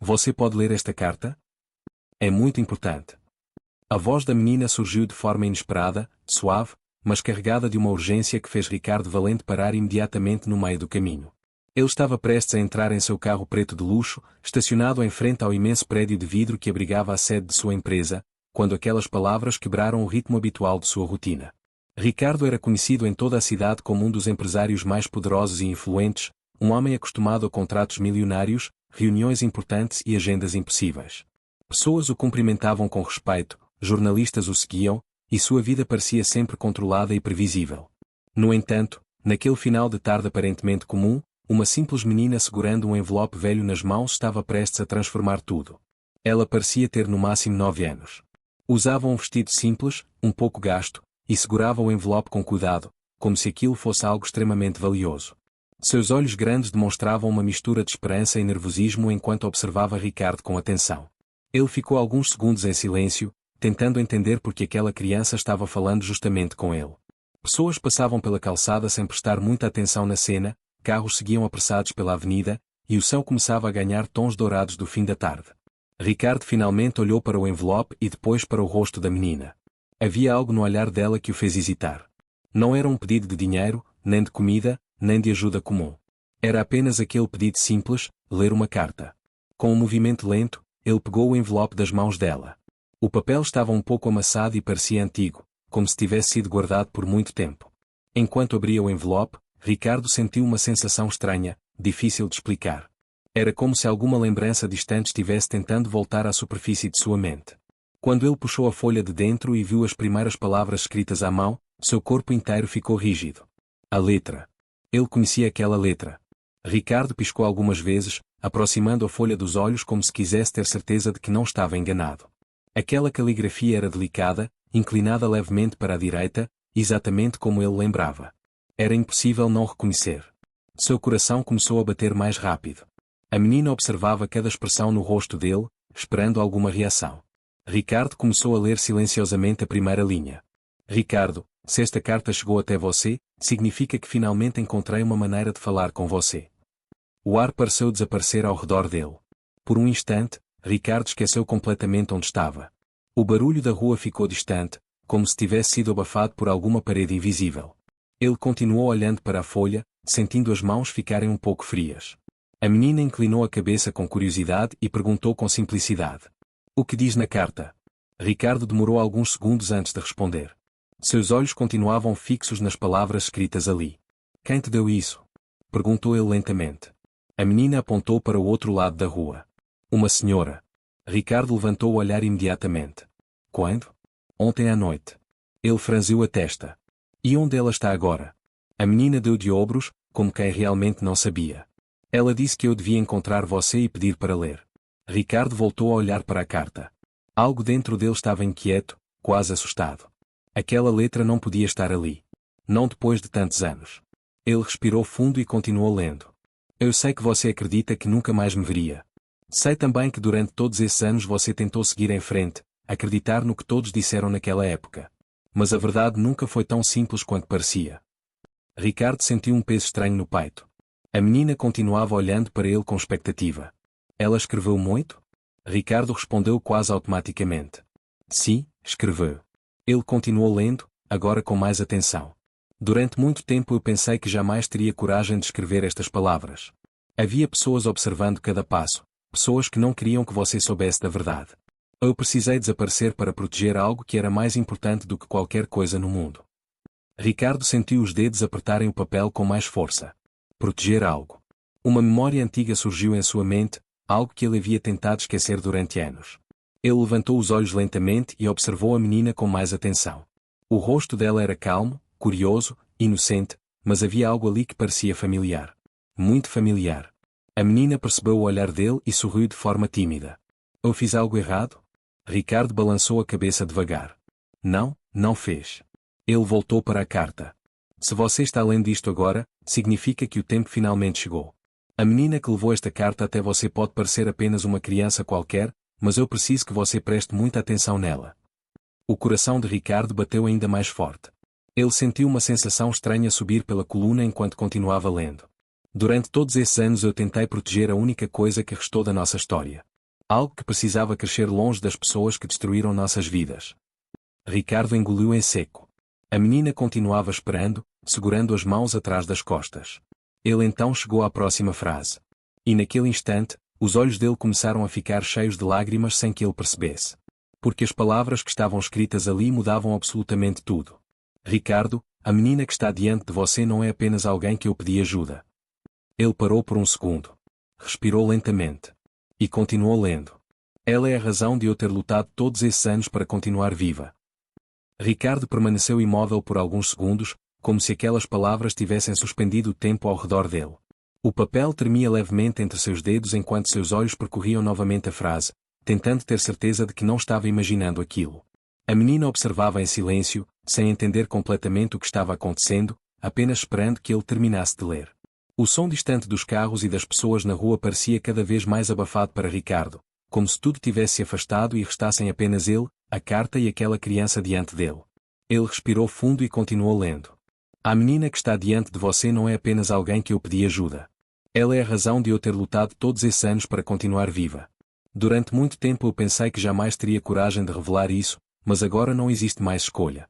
Você pode ler esta carta? É muito importante. A voz da menina surgiu de forma inesperada, suave, mas carregada de uma urgência que fez Ricardo Valente parar imediatamente no meio do caminho. Ele estava prestes a entrar em seu carro preto de luxo, estacionado em frente ao imenso prédio de vidro que abrigava a sede de sua empresa, quando aquelas palavras quebraram o ritmo habitual de sua rotina. Ricardo era conhecido em toda a cidade como um dos empresários mais poderosos e influentes, um homem acostumado a contratos milionários, reuniões importantes e agendas impossíveis. Pessoas o cumprimentavam com respeito, jornalistas o seguiam, e sua vida parecia sempre controlada e previsível. No entanto, naquele final de tarde aparentemente comum, uma simples menina segurando um envelope velho nas mãos estava prestes a transformar tudo. Ela parecia ter no máximo 9 anos. Usava um vestido simples, um pouco gasto, e segurava o envelope com cuidado, como se aquilo fosse algo extremamente valioso. Seus olhos grandes demonstravam uma mistura de esperança e nervosismo enquanto observava Ricardo com atenção. Ele ficou alguns segundos em silêncio, tentando entender por que aquela criança estava falando justamente com ele. Pessoas passavam pela calçada sem prestar muita atenção na cena, carros seguiam apressados pela avenida, e o céu começava a ganhar tons dourados do fim da tarde. Ricardo finalmente olhou para o envelope e depois para o rosto da menina. Havia algo no olhar dela que o fez hesitar. Não era um pedido de dinheiro, nem de comida, nem de ajuda comum. Era apenas aquele pedido simples, ler uma carta. Com um movimento lento, ele pegou o envelope das mãos dela. O papel estava um pouco amassado e parecia antigo, como se tivesse sido guardado por muito tempo. Enquanto abria o envelope, Ricardo sentiu uma sensação estranha, difícil de explicar. Era como se alguma lembrança distante estivesse tentando voltar à superfície de sua mente. Quando ele puxou a folha de dentro e viu as primeiras palavras escritas à mão, seu corpo inteiro ficou rígido. A letra. Ele conhecia aquela letra. Ricardo piscou algumas vezes, aproximando a folha dos olhos como se quisesse ter certeza de que não estava enganado. Aquela caligrafia era delicada, inclinada levemente para a direita, exatamente como ele lembrava. Era impossível não reconhecer. Seu coração começou a bater mais rápido. A menina observava cada expressão no rosto dele, esperando alguma reação. Ricardo começou a ler silenciosamente a primeira linha. Ricardo, se esta carta chegou até você, significa que finalmente encontrei uma maneira de falar com você. O ar pareceu desaparecer ao redor dele. Por um instante, Ricardo esqueceu completamente onde estava. O barulho da rua ficou distante, como se tivesse sido abafado por alguma parede invisível. Ele continuou olhando para a folha, sentindo as mãos ficarem um pouco frias. A menina inclinou a cabeça com curiosidade e perguntou com simplicidade. O que diz na carta? Ricardo demorou alguns segundos antes de responder. Seus olhos continuavam fixos nas palavras escritas ali. Quem te deu isso? Perguntou ele lentamente. A menina apontou para o outro lado da rua. Uma senhora. Ricardo levantou o olhar imediatamente. Quando? Ontem à noite. Ele franziu a testa. E onde ela está agora? A menina deu de ombros, como quem realmente não sabia. Ela disse que eu devia encontrar você e pedir para ler. Ricardo voltou a olhar para a carta. Algo dentro dele estava inquieto, quase assustado. Aquela letra não podia estar ali. Não depois de tantos anos. Ele respirou fundo e continuou lendo. Eu sei que você acredita que nunca mais me veria. Sei também que durante todos esses anos você tentou seguir em frente, acreditar no que todos disseram naquela época. Mas a verdade nunca foi tão simples quanto parecia. Ricardo sentiu um peso estranho no peito. A menina continuava olhando para ele com expectativa. Ela escreveu muito? Ricardo respondeu quase automaticamente. Sim, escreveu. Ele continuou lendo, agora com mais atenção. Durante muito tempo eu pensei que jamais teria coragem de escrever estas palavras. Havia pessoas observando cada passo, pessoas que não queriam que você soubesse da verdade. Eu precisei desaparecer para proteger algo que era mais importante do que qualquer coisa no mundo. Ricardo sentiu os dedos apertarem o papel com mais força. Proteger algo. Uma memória antiga surgiu em sua mente, algo que ele havia tentado esquecer durante anos. Ele levantou os olhos lentamente e observou a menina com mais atenção. O rosto dela era calmo, curioso, inocente, mas havia algo ali que parecia familiar. Muito familiar. A menina percebeu o olhar dele e sorriu de forma tímida. Eu fiz algo errado? Ricardo balançou a cabeça devagar. Não, não fez. Ele voltou para a carta. Se você está lendo isto agora, significa que o tempo finalmente chegou. A menina que levou esta carta até você pode parecer apenas uma criança qualquer, mas eu preciso que você preste muita atenção nela. O coração de Ricardo bateu ainda mais forte. Ele sentiu uma sensação estranha subir pela coluna enquanto continuava lendo. Durante todos esses anos eu tentei proteger a única coisa que restou da nossa história. Algo que precisava crescer longe das pessoas que destruíram nossas vidas. Ricardo engoliu em seco. A menina continuava esperando, segurando as mãos atrás das costas. Ele então chegou à próxima frase. E naquele instante, os olhos dele começaram a ficar cheios de lágrimas sem que ele percebesse. Porque as palavras que estavam escritas ali mudavam absolutamente tudo. Ricardo, a menina que está diante de você não é apenas alguém que eu pedi ajuda. Ele parou por um segundo. Respirou lentamente. E continuou lendo. Ela é a razão de eu ter lutado todos esses anos para continuar viva. Ricardo permaneceu imóvel por alguns segundos, como se aquelas palavras tivessem suspendido o tempo ao redor dele. O papel tremia levemente entre seus dedos enquanto seus olhos percorriam novamente a frase, tentando ter certeza de que não estava imaginando aquilo. A menina observava em silêncio, sem entender completamente o que estava acontecendo, apenas esperando que ele terminasse de ler. O som distante dos carros e das pessoas na rua parecia cada vez mais abafado para Ricardo, como se tudo tivesse se afastado e restassem apenas ele, a carta e aquela criança diante dele. Ele respirou fundo e continuou lendo. A menina que está diante de você não é apenas alguém que eu pedi ajuda. Ela é a razão de eu ter lutado todos esses anos para continuar viva. Durante muito tempo eu pensei que jamais teria coragem de revelar isso, mas agora não existe mais escolha.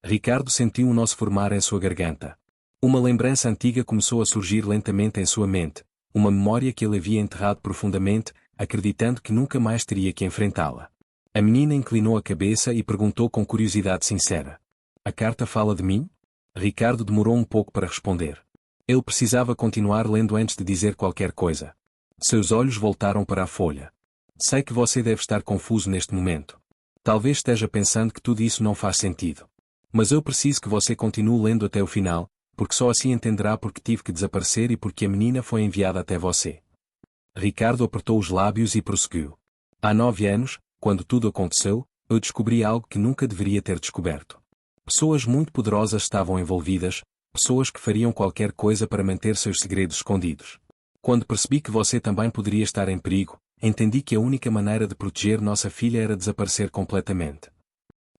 Ricardo sentiu um nó se formar em sua garganta. Uma lembrança antiga começou a surgir lentamente em sua mente, uma memória que ele havia enterrado profundamente, acreditando que nunca mais teria que enfrentá-la. A menina inclinou a cabeça e perguntou com curiosidade sincera. A carta fala de mim? Ricardo demorou um pouco para responder. Ele precisava continuar lendo antes de dizer qualquer coisa. Seus olhos voltaram para a folha. Sei que você deve estar confuso neste momento. Talvez esteja pensando que tudo isso não faz sentido. Mas eu preciso que você continue lendo até o final, porque só assim entenderá porque tive que desaparecer e porque a menina foi enviada até você. Ricardo apertou os lábios e prosseguiu. Há 9 anos, quando tudo aconteceu, eu descobri algo que nunca deveria ter descoberto. Pessoas muito poderosas estavam envolvidas, pessoas que fariam qualquer coisa para manter seus segredos escondidos. Quando percebi que você também poderia estar em perigo, entendi que a única maneira de proteger nossa filha era desaparecer completamente.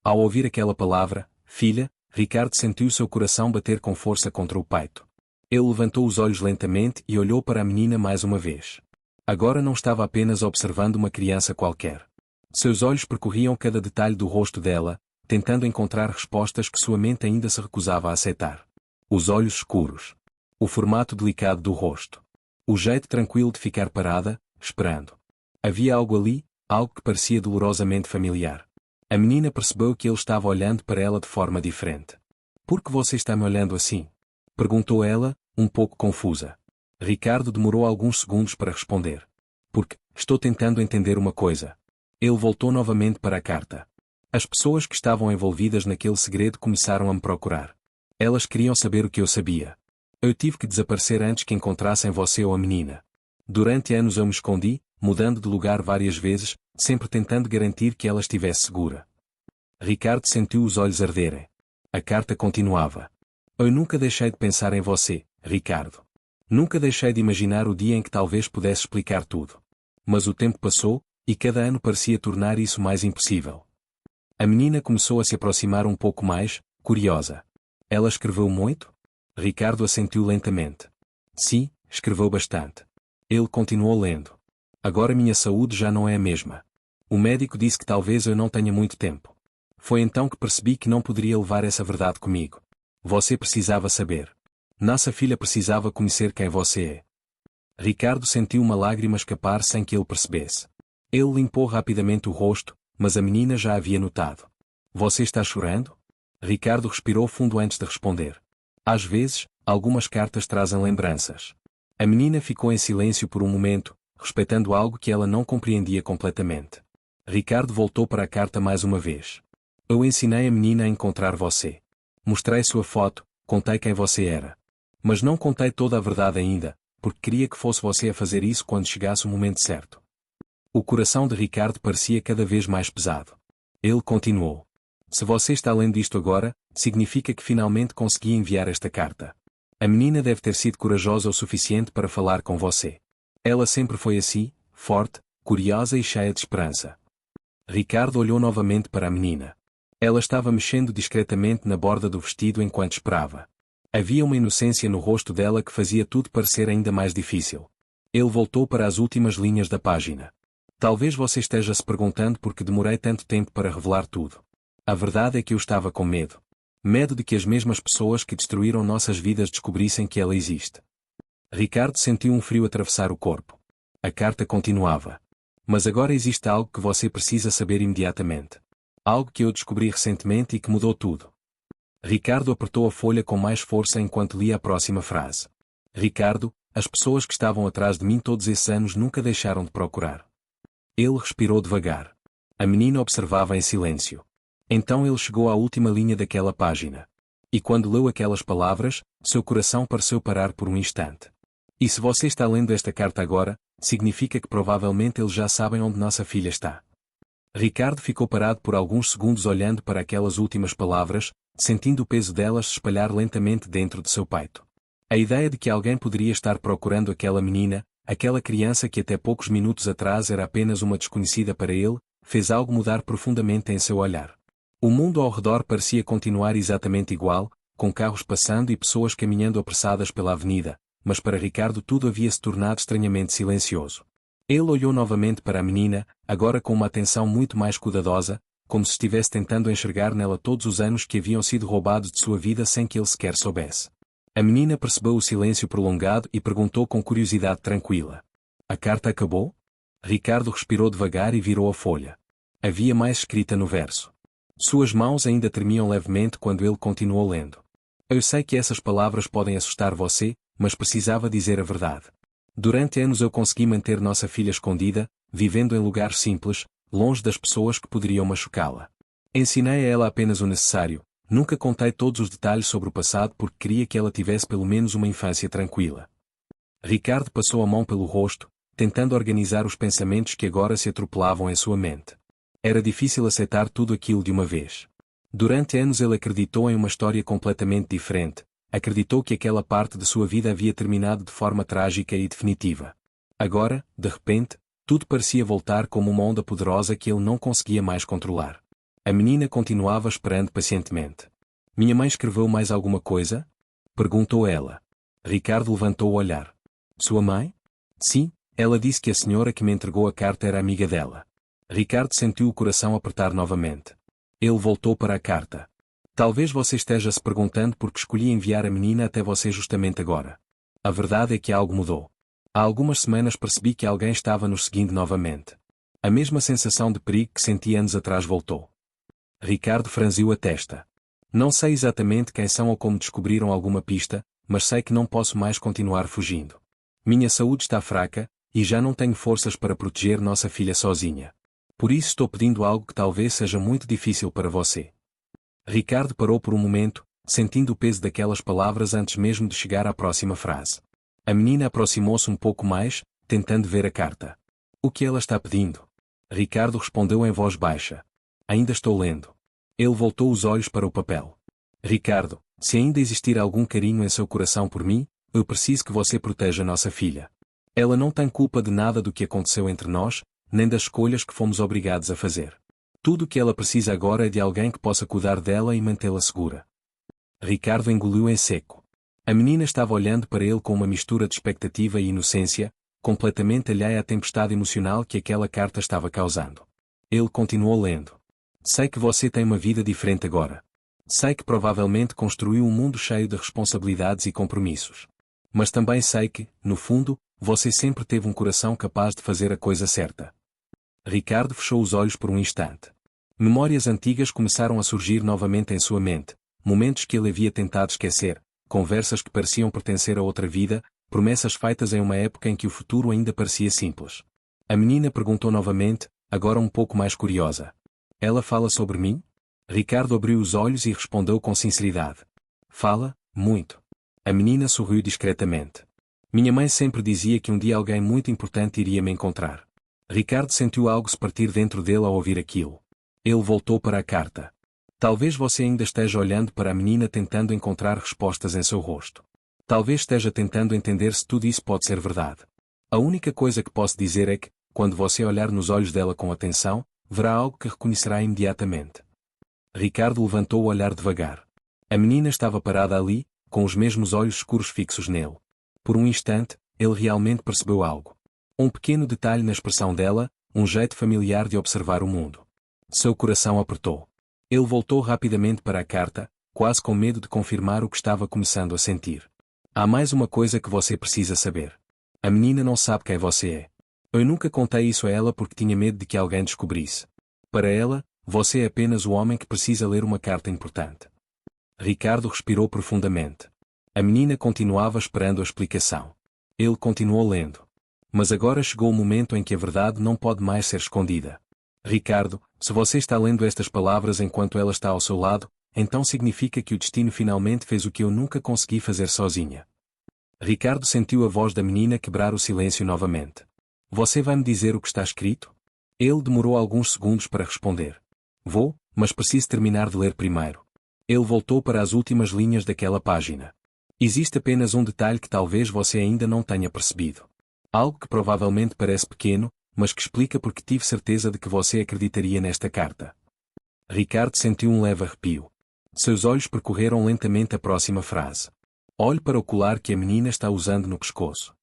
Ao ouvir aquela palavra, filha, Ricardo sentiu seu coração bater com força contra o peito. Ele levantou os olhos lentamente e olhou para a menina mais uma vez. Agora não estava apenas observando uma criança qualquer. Seus olhos percorriam cada detalhe do rosto dela, tentando encontrar respostas que sua mente ainda se recusava a aceitar. Os olhos escuros. O formato delicado do rosto. O jeito tranquilo de ficar parada, esperando. Havia algo ali, algo que parecia dolorosamente familiar. A menina percebeu que ele estava olhando para ela de forma diferente. Por que você está me olhando assim? Perguntou ela, um pouco confusa. Ricardo demorou alguns segundos para responder. Porque, estou tentando entender uma coisa. Ele voltou novamente para a carta. As pessoas que estavam envolvidas naquele segredo começaram a me procurar. Elas queriam saber o que eu sabia. Eu tive que desaparecer antes que encontrassem você ou a menina. Durante anos eu me escondi, mudando de lugar várias vezes, sempre tentando garantir que ela estivesse segura. Ricardo sentiu os olhos arderem. A carta continuava. Eu nunca deixei de pensar em você, Ricardo. Nunca deixei de imaginar o dia em que talvez pudesse explicar tudo. Mas o tempo passou, e cada ano parecia tornar isso mais impossível. A menina começou a se aproximar um pouco mais, curiosa. Ela escreveu muito? Ricardo assentiu lentamente. Sim, escreveu bastante. Ele continuou lendo. Agora minha saúde já não é a mesma. O médico disse que talvez eu não tenha muito tempo. Foi então que percebi que não poderia levar essa verdade comigo. Você precisava saber. Nossa filha precisava conhecer quem você é. Ricardo sentiu uma lágrima escapar sem que ele percebesse. Ele limpou rapidamente o rosto, mas a menina já havia notado. Você está chorando? Ricardo respirou fundo antes de responder. Às vezes, algumas cartas trazem lembranças. A menina ficou em silêncio por um momento, respeitando algo que ela não compreendia completamente. Ricardo voltou para a carta mais uma vez. Eu ensinei a menina a encontrar você. Mostrei sua foto, contei quem você era. Mas não contei toda a verdade ainda, porque queria que fosse você a fazer isso quando chegasse o momento certo. O coração de Ricardo parecia cada vez mais pesado. Ele continuou. Se você está lendo isto agora, significa que finalmente consegui enviar esta carta. A menina deve ter sido corajosa o suficiente para falar com você. Ela sempre foi assim, forte, curiosa e cheia de esperança. Ricardo olhou novamente para a menina. Ela estava mexendo discretamente na borda do vestido enquanto esperava. Havia uma inocência no rosto dela que fazia tudo parecer ainda mais difícil. Ele voltou para as últimas linhas da página. Talvez você esteja se perguntando por que demorei tanto tempo para revelar tudo. A verdade é que eu estava com medo. Medo de que as mesmas pessoas que destruíram nossas vidas descobrissem que ela existe. Ricardo sentiu um frio atravessar o corpo. A carta continuava. Mas agora existe algo que você precisa saber imediatamente. Algo que eu descobri recentemente e que mudou tudo. Ricardo apertou a folha com mais força enquanto lia a próxima frase. Ricardo, as pessoas que estavam atrás de mim todos esses anos nunca deixaram de procurar. Ele respirou devagar. A menina observava em silêncio. Então ele chegou à última linha daquela página. E quando leu aquelas palavras, seu coração pareceu parar por um instante. E se você está lendo esta carta agora, significa que provavelmente eles já sabem onde nossa filha está. Ricardo ficou parado por alguns segundos olhando para aquelas últimas palavras, sentindo o peso delas se espalhar lentamente dentro de seu peito. A ideia de que alguém poderia estar procurando aquela menina, aquela criança que até poucos minutos atrás era apenas uma desconhecida para ele, fez algo mudar profundamente em seu olhar. O mundo ao redor parecia continuar exatamente igual, com carros passando e pessoas caminhando apressadas pela avenida, mas para Ricardo tudo havia se tornado estranhamente silencioso. Ele olhou novamente para a menina, agora com uma atenção muito mais cuidadosa, como se estivesse tentando enxergar nela todos os anos que haviam sido roubados de sua vida sem que ele sequer soubesse. A menina percebeu o silêncio prolongado e perguntou com curiosidade tranquila. A carta acabou? Ricardo respirou devagar e virou a folha. Havia mais escrita no verso. Suas mãos ainda tremiam levemente quando ele continuou lendo. Eu sei que essas palavras podem assustar você, mas precisava dizer a verdade. Durante anos eu consegui manter nossa filha escondida, vivendo em lugares simples, longe das pessoas que poderiam machucá-la. Ensinei a ela apenas o necessário, nunca contei todos os detalhes sobre o passado porque queria que ela tivesse pelo menos uma infância tranquila. Ricardo passou a mão pelo rosto, tentando organizar os pensamentos que agora se atropelavam em sua mente. Era difícil aceitar tudo aquilo de uma vez. Durante anos ele acreditou em uma história completamente diferente, acreditou que aquela parte de sua vida havia terminado de forma trágica e definitiva. Agora, de repente, tudo parecia voltar como uma onda poderosa que ele não conseguia mais controlar. A menina continuava esperando pacientemente. Minha mãe escreveu mais alguma coisa? Perguntou ela. Ricardo levantou o olhar. Sua mãe? Sim, ela disse que a senhora que me entregou a carta era amiga dela. Ricardo sentiu o coração apertar novamente. Ele voltou para a carta. Talvez você esteja se perguntando por que escolhi enviar a menina até você justamente agora. A verdade é que algo mudou. Há algumas semanas percebi que alguém estava nos seguindo novamente. A mesma sensação de perigo que senti anos atrás voltou. Ricardo franziu a testa. Não sei exatamente quem são ou como descobriram alguma pista, mas sei que não posso mais continuar fugindo. Minha saúde está fraca, e já não tenho forças para proteger nossa filha sozinha. Por isso estou pedindo algo que talvez seja muito difícil para você. Ricardo parou por um momento, sentindo o peso daquelas palavras antes mesmo de chegar à próxima frase. A menina aproximou-se um pouco mais, tentando ver a carta. O que ela está pedindo? Ricardo respondeu em voz baixa. Ainda estou lendo. Ele voltou os olhos para o papel. Ricardo, se ainda existir algum carinho em seu coração por mim, eu preciso que você proteja nossa filha. Ela não tem culpa de nada do que aconteceu entre nós, nem das escolhas que fomos obrigados a fazer. Tudo o que ela precisa agora é de alguém que possa cuidar dela e mantê-la segura. Ricardo engoliu em seco. A menina estava olhando para ele com uma mistura de expectativa e inocência, completamente alheia à tempestade emocional que aquela carta estava causando. Ele continuou lendo. Sei que você tem uma vida diferente agora. Sei que provavelmente construiu um mundo cheio de responsabilidades e compromissos. Mas também sei que, no fundo, você sempre teve um coração capaz de fazer a coisa certa. Ricardo fechou os olhos por um instante. Memórias antigas começaram a surgir novamente em sua mente, momentos que ele havia tentado esquecer, conversas que pareciam pertencer a outra vida, promessas feitas em uma época em que o futuro ainda parecia simples. A menina perguntou novamente, agora um pouco mais curiosa. Ela fala sobre mim? Ricardo abriu os olhos e respondeu com sinceridade. Fala, muito. A menina sorriu discretamente. Minha mãe sempre dizia que um dia alguém muito importante iria me encontrar. Ricardo sentiu algo se partir dentro dele ao ouvir aquilo. Ele voltou para a carta. Talvez você ainda esteja olhando para a menina tentando encontrar respostas em seu rosto. Talvez esteja tentando entender se tudo isso pode ser verdade. A única coisa que posso dizer é que, quando você olhar nos olhos dela com atenção, verá algo que reconhecerá imediatamente. Ricardo levantou o olhar devagar. A menina estava parada ali, com os mesmos olhos escuros fixos nele. Por um instante, ele realmente percebeu algo. Um pequeno detalhe na expressão dela, um jeito familiar de observar o mundo. Seu coração apertou. Ele voltou rapidamente para a carta, quase com medo de confirmar o que estava começando a sentir. Há mais uma coisa que você precisa saber. A menina não sabe quem você é. Eu nunca contei isso a ela porque tinha medo de que alguém descobrisse. Para ela, você é apenas o homem que precisa ler uma carta importante. Ricardo respirou profundamente. A menina continuava esperando a explicação. Ele continuou lendo. Mas agora chegou o momento em que a verdade não pode mais ser escondida. Ricardo, se você está lendo estas palavras enquanto ela está ao seu lado, então significa que o destino finalmente fez o que eu nunca consegui fazer sozinha. Ricardo sentiu a voz da menina quebrar o silêncio novamente. Você vai me dizer o que está escrito? Ele demorou alguns segundos para responder. Vou, mas preciso terminar de ler primeiro. Ele voltou para as últimas linhas daquela página. Existe apenas um detalhe que talvez você ainda não tenha percebido. Algo que provavelmente parece pequeno, mas que explica porque tive certeza de que você acreditaria nesta carta. Ricardo sentiu um leve arrepio. Seus olhos percorreram lentamente a próxima frase. Olhe para o colar que a menina está usando no pescoço.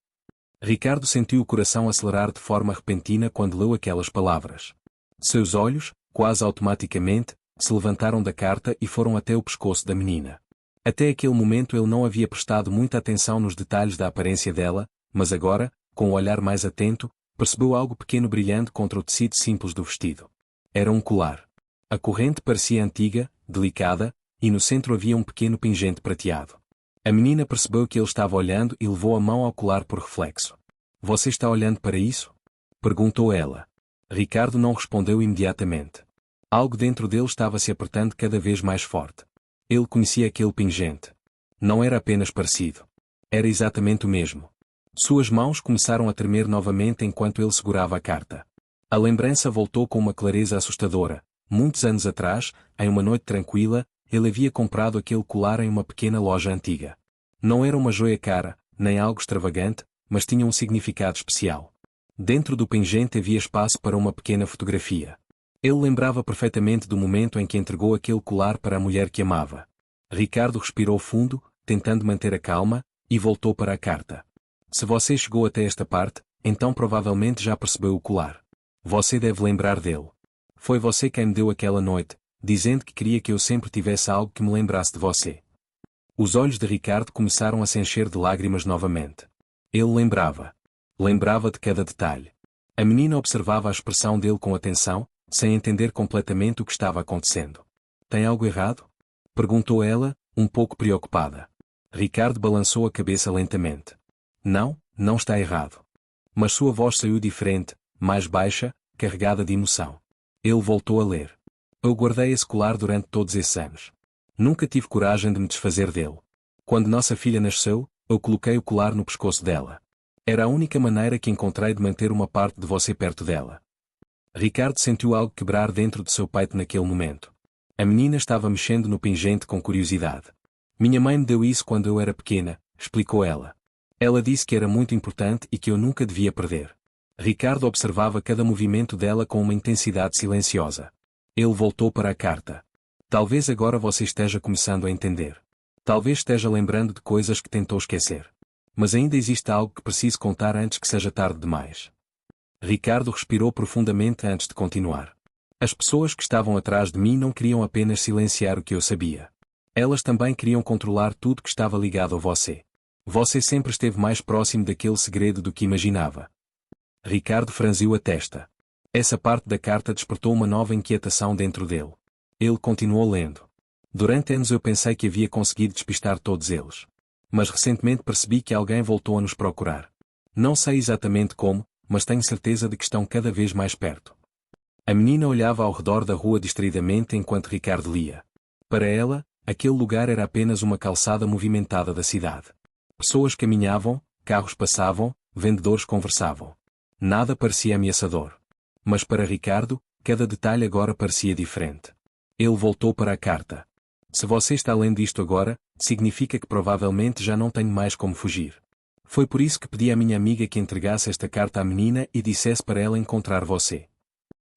Ricardo sentiu o coração acelerar de forma repentina quando leu aquelas palavras. Seus olhos, quase automaticamente, se levantaram da carta e foram até o pescoço da menina. Até aquele momento ele não havia prestado muita atenção nos detalhes da aparência dela, mas agora, com o olhar mais atento, percebeu algo pequeno brilhando contra o tecido simples do vestido. Era um colar. A corrente parecia antiga, delicada, e no centro havia um pequeno pingente prateado. A menina percebeu que ele estava olhando e levou a mão ao colar por reflexo. Você está olhando para isso? Perguntou ela. Ricardo não respondeu imediatamente. Algo dentro dele estava se apertando cada vez mais forte. Ele conhecia aquele pingente. Não era apenas parecido. Era exatamente o mesmo. Suas mãos começaram a tremer novamente enquanto ele segurava a carta. A lembrança voltou com uma clareza assustadora. Muitos anos atrás, em uma noite tranquila, ele havia comprado aquele colar em uma pequena loja antiga. Não era uma joia cara, nem algo extravagante, mas tinha um significado especial. Dentro do pingente havia espaço para uma pequena fotografia. Ele lembrava perfeitamente do momento em que entregou aquele colar para a mulher que amava. Ricardo respirou fundo, tentando manter a calma, e voltou para a carta. Se você chegou até esta parte, então provavelmente já percebeu o colar. Você deve lembrar dele. Foi você quem me deu aquela noite, dizendo que queria que eu sempre tivesse algo que me lembrasse de você. Os olhos de Ricardo começaram a se encher de lágrimas novamente. Ele lembrava. Lembrava de cada detalhe. A menina observava a expressão dele com atenção, sem entender completamente o que estava acontecendo. Tem algo errado? Perguntou ela, um pouco preocupada. Ricardo balançou a cabeça lentamente. Não, não está errado. Mas sua voz saiu diferente, mais baixa, carregada de emoção. Ele voltou a ler. Eu guardei esse colar durante todos esses anos. Nunca tive coragem de me desfazer dele. Quando nossa filha nasceu, eu coloquei o colar no pescoço dela. Era a única maneira que encontrei de manter uma parte de você perto dela. Ricardo sentiu algo quebrar dentro de seu peito naquele momento. A menina estava mexendo no pingente com curiosidade. Minha mãe me deu isso quando eu era pequena, explicou ela. Ela disse que era muito importante e que eu nunca devia perder. Ricardo observava cada movimento dela com uma intensidade silenciosa. Ele voltou para a carta. Talvez agora você esteja começando a entender. Talvez esteja lembrando de coisas que tentou esquecer. Mas ainda existe algo que preciso contar antes que seja tarde demais. Ricardo respirou profundamente antes de continuar. As pessoas que estavam atrás de mim não queriam apenas silenciar o que eu sabia. Elas também queriam controlar tudo que estava ligado a você. Você sempre esteve mais próximo daquele segredo do que imaginava. Ricardo franziu a testa. Essa parte da carta despertou uma nova inquietação dentro dele. Ele continuou lendo. Durante anos eu pensei que havia conseguido despistar todos eles. Mas recentemente percebi que alguém voltou a nos procurar. Não sei exatamente como, mas tenho certeza de que estão cada vez mais perto. A menina olhava ao redor da rua distraidamente enquanto Ricardo lia. Para ela, aquele lugar era apenas uma calçada movimentada da cidade. Pessoas caminhavam, carros passavam, vendedores conversavam. Nada parecia ameaçador. Mas para Ricardo, cada detalhe agora parecia diferente. Ele voltou para a carta. Se você está lendo isto agora, significa que provavelmente já não tenho mais como fugir. Foi por isso que pedi à minha amiga que entregasse esta carta à menina e dissesse para ela encontrar você.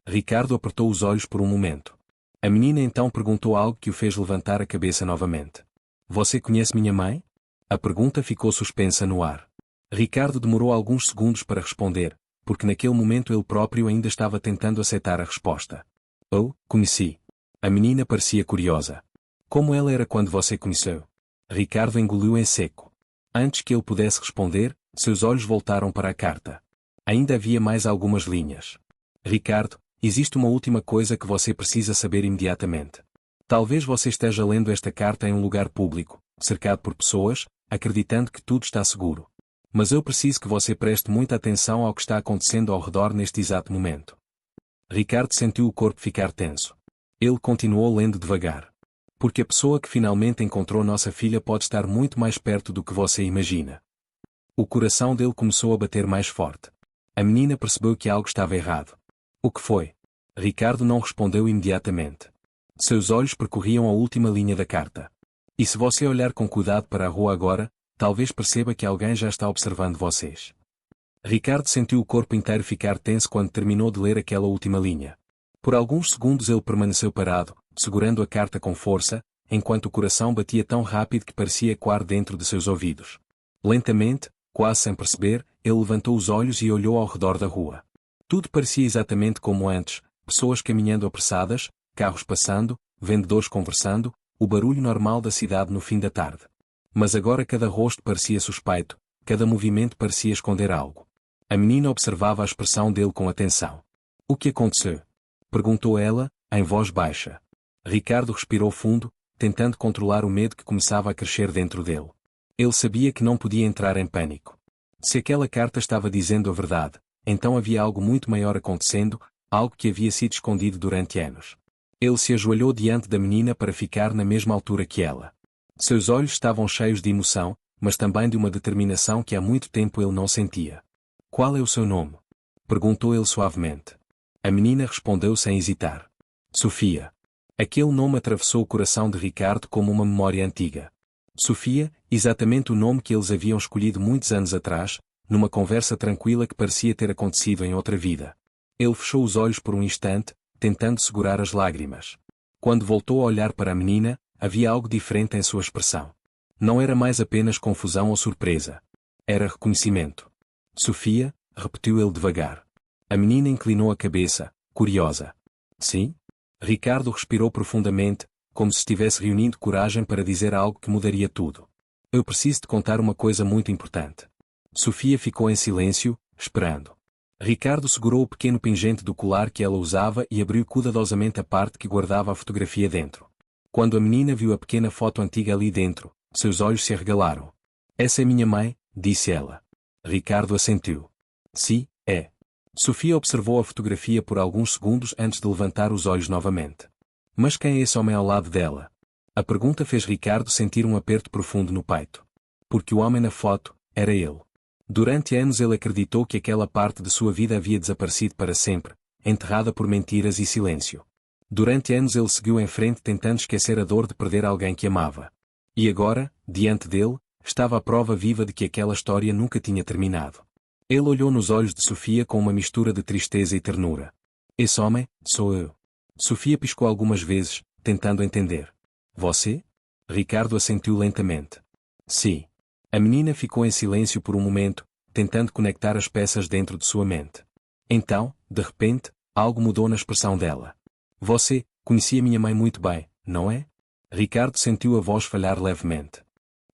Ricardo apertou os olhos por um momento. A menina então perguntou algo que o fez levantar a cabeça novamente. Você conhece minha mãe? A pergunta ficou suspensa no ar. Ricardo demorou alguns segundos para responder, porque naquele momento ele próprio ainda estava tentando aceitar a resposta. Oh, conheci. A menina parecia curiosa. Como ela era quando você conheceu? Ricardo engoliu em seco. Antes que ele pudesse responder, seus olhos voltaram para a carta. Ainda havia mais algumas linhas. Ricardo, existe uma última coisa que você precisa saber imediatamente. Talvez você esteja lendo esta carta em um lugar público, cercado por pessoas, acreditando que tudo está seguro. Mas eu preciso que você preste muita atenção ao que está acontecendo ao redor neste exato momento. Ricardo sentiu o corpo ficar tenso. Ele continuou lendo devagar. Porque a pessoa que finalmente encontrou nossa filha pode estar muito mais perto do que você imagina. O coração dele começou a bater mais forte. A menina percebeu que algo estava errado. O que foi? Ricardo não respondeu imediatamente. Seus olhos percorriam a última linha da carta. E se você olhar com cuidado para a rua agora, talvez perceba que alguém já está observando vocês. Ricardo sentiu o corpo inteiro ficar tenso quando terminou de ler aquela última linha. Por alguns segundos ele permaneceu parado, segurando a carta com força, enquanto o coração batia tão rápido que parecia ecoar dentro de seus ouvidos. Lentamente, quase sem perceber, ele levantou os olhos e olhou ao redor da rua. Tudo parecia exatamente como antes, pessoas caminhando apressadas, carros passando, vendedores conversando, o barulho normal da cidade no fim da tarde. Mas agora cada rosto parecia suspeito, cada movimento parecia esconder algo. A menina observava a expressão dele com atenção. O que aconteceu? Perguntou ela, em voz baixa. Ricardo respirou fundo, tentando controlar o medo que começava a crescer dentro dele. Ele sabia que não podia entrar em pânico. Se aquela carta estava dizendo a verdade, então havia algo muito maior acontecendo, algo que havia sido escondido durante anos. Ele se ajoelhou diante da menina para ficar na mesma altura que ela. Seus olhos estavam cheios de emoção, mas também de uma determinação que há muito tempo ele não sentia. Qual é o seu nome? Perguntou ele suavemente. A menina respondeu sem hesitar. Sofia. Aquele nome atravessou o coração de Ricardo como uma memória antiga. Sofia, exatamente o nome que eles haviam escolhido muitos anos atrás, numa conversa tranquila que parecia ter acontecido em outra vida. Ele fechou os olhos por um instante, tentando segurar as lágrimas. Quando voltou a olhar para a menina, havia algo diferente em sua expressão. Não era mais apenas confusão ou surpresa. Era reconhecimento. Sofia, repetiu ele devagar. A menina inclinou a cabeça, curiosa. Sim? Ricardo respirou profundamente, como se estivesse reunindo coragem para dizer algo que mudaria tudo. Eu preciso te contar uma coisa muito importante. Sofia ficou em silêncio, esperando. Ricardo segurou o pequeno pingente do colar que ela usava e abriu cuidadosamente a parte que guardava a fotografia dentro. Quando a menina viu a pequena foto antiga ali dentro, seus olhos se arregalaram. Essa é minha mãe, disse ela. Ricardo assentiu. Sim, é. Sofia observou a fotografia por alguns segundos antes de levantar os olhos novamente. Mas quem é esse homem ao lado dela? A pergunta fez Ricardo sentir um aperto profundo no peito. Porque o homem na foto, era ele. Durante anos ele acreditou que aquela parte de sua vida havia desaparecido para sempre, enterrada por mentiras e silêncio. Durante anos ele seguiu em frente tentando esquecer a dor de perder alguém que amava. E agora, diante dele, estava a prova viva de que aquela história nunca tinha terminado. Ele olhou nos olhos de Sofia com uma mistura de tristeza e ternura. Esse homem, sou eu. Sofia piscou algumas vezes, tentando entender. Você? Ricardo assentiu lentamente. Sim. A menina ficou em silêncio por um momento, tentando conectar as peças dentro de sua mente. Então, de repente, algo mudou na expressão dela. Você, conhecia minha mãe muito bem, não é? Ricardo sentiu a voz falhar levemente.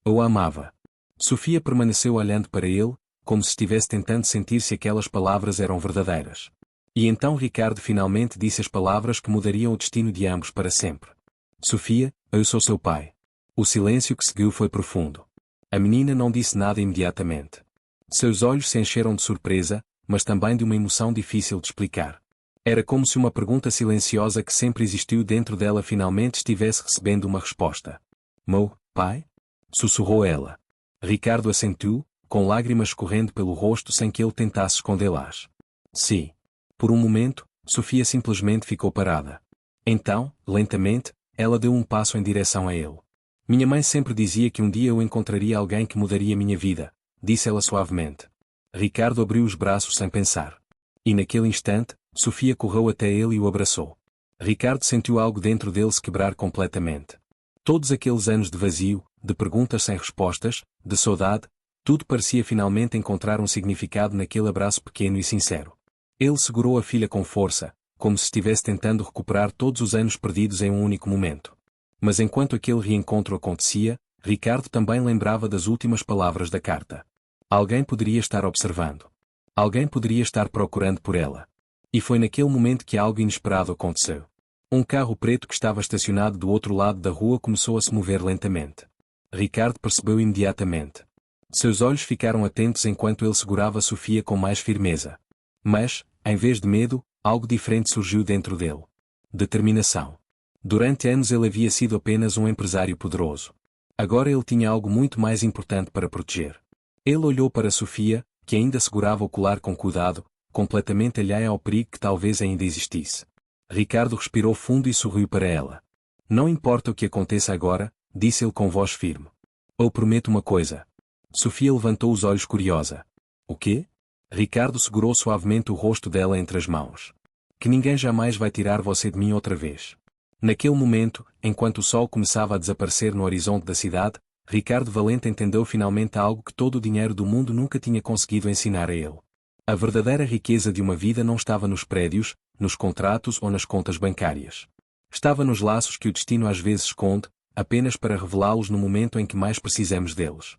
Eu a amava. Sofia permaneceu olhando para ele, como se estivesse tentando sentir se aquelas palavras eram verdadeiras. E então Ricardo finalmente disse as palavras que mudariam o destino de ambos para sempre. Sofia, eu sou seu pai. O silêncio que seguiu foi profundo. A menina não disse nada imediatamente. Seus olhos se encheram de surpresa, mas também de uma emoção difícil de explicar. Era como se uma pergunta silenciosa que sempre existiu dentro dela finalmente estivesse recebendo uma resposta. Meu pai? Sussurrou ela. Ricardo assentiu, com lágrimas correndo pelo rosto sem que ele tentasse escondê-las. Sim. Por um momento, Sofia simplesmente ficou parada. Então, lentamente, ela deu um passo em direção a ele. Minha mãe sempre dizia que um dia eu encontraria alguém que mudaria minha vida, disse ela suavemente. Ricardo abriu os braços sem pensar. E naquele instante, Sofia correu até ele e o abraçou. Ricardo sentiu algo dentro dele se quebrar completamente. Todos aqueles anos de vazio, de perguntas sem respostas, de saudade, Tudo parecia finalmente encontrar um significado naquele abraço pequeno e sincero. Ele segurou a filha com força, como se estivesse tentando recuperar todos os anos perdidos em um único momento. Mas enquanto aquele reencontro acontecia, Ricardo também lembrava das últimas palavras da carta. Alguém poderia estar observando. Alguém poderia estar procurando por ela. E foi naquele momento que algo inesperado aconteceu. Um carro preto que estava estacionado do outro lado da rua começou a se mover lentamente. Ricardo percebeu imediatamente. Seus olhos ficaram atentos enquanto ele segurava Sofia com mais firmeza. Mas, em vez de medo, algo diferente surgiu dentro dele. Determinação. Durante anos ele havia sido apenas um empresário poderoso. Agora ele tinha algo muito mais importante para proteger. Ele olhou para Sofia, que ainda segurava o colar com cuidado, completamente alheia ao perigo que talvez ainda existisse. Ricardo respirou fundo e sorriu para ela. Não importa o que aconteça agora, disse ele com voz firme. Eu prometo uma coisa. Sofia levantou os olhos curiosa. O quê? Ricardo segurou suavemente o rosto dela entre as mãos. Que ninguém jamais vai tirar você de mim outra vez. Naquele momento, enquanto o sol começava a desaparecer no horizonte da cidade, Ricardo Valente entendeu finalmente algo que todo o dinheiro do mundo nunca tinha conseguido ensinar a ele. A verdadeira riqueza de uma vida não estava nos prédios, nos contratos ou nas contas bancárias. Estava nos laços que o destino às vezes esconde, apenas para revelá-los no momento em que mais precisamos deles.